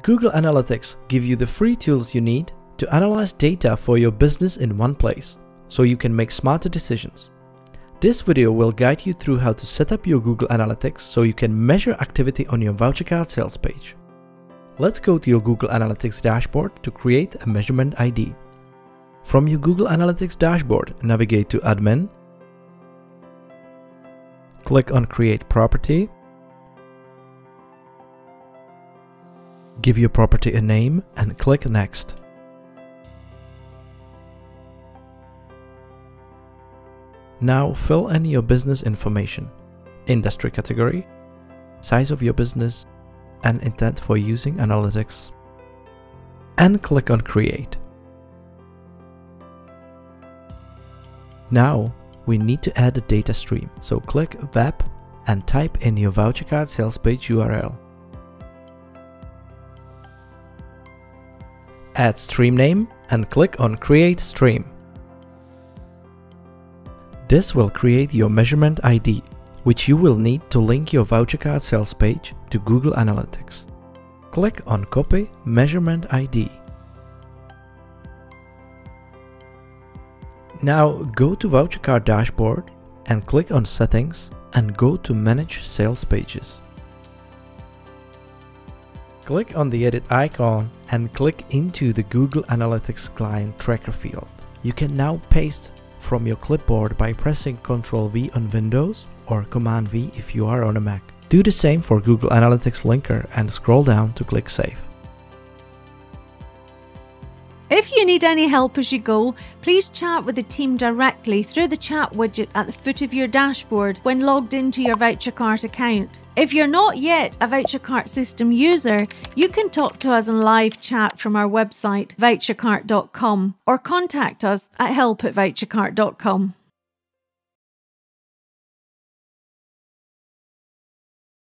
Google Analytics gives you the free tools you need to analyze data for your business in one place, so you can make smarter decisions. This video will guide you through how to set up your Google Analytics so you can measure activity on your VoucherCart sales page. Let's go to your Google Analytics dashboard to create a measurement ID. From your Google Analytics dashboard, navigate to Admin, click on Create Property, give your property a name and click Next. Now fill in your business information, industry category, size of your business, and intent for using analytics. And click on Create. Now we need to add a data stream, so click Web and type in your VoucherCart sales page URL. Add stream name and click on Create Stream. This will create your measurement ID, which you will need to link your VoucherCart sales page to Google Analytics. Click on Copy Measurement ID. Now go to VoucherCart dashboard and click on Settings and go to Manage Sales Pages. Click on the Edit icon and click into the Google Analytics Client Tracker field. You can now paste from your clipboard by pressing Ctrl V on Windows or Command V if you are on a Mac. Do the same for Google Analytics Linker and scroll down to click Save. If you need any help as you go, please chat with the team directly through the chat widget at the foot of your dashboard when logged into your VoucherCart account. If you're not yet a VoucherCart system user, you can talk to us in live chat from our website, VoucherCart.com, or contact us at help@VoucherCart.com.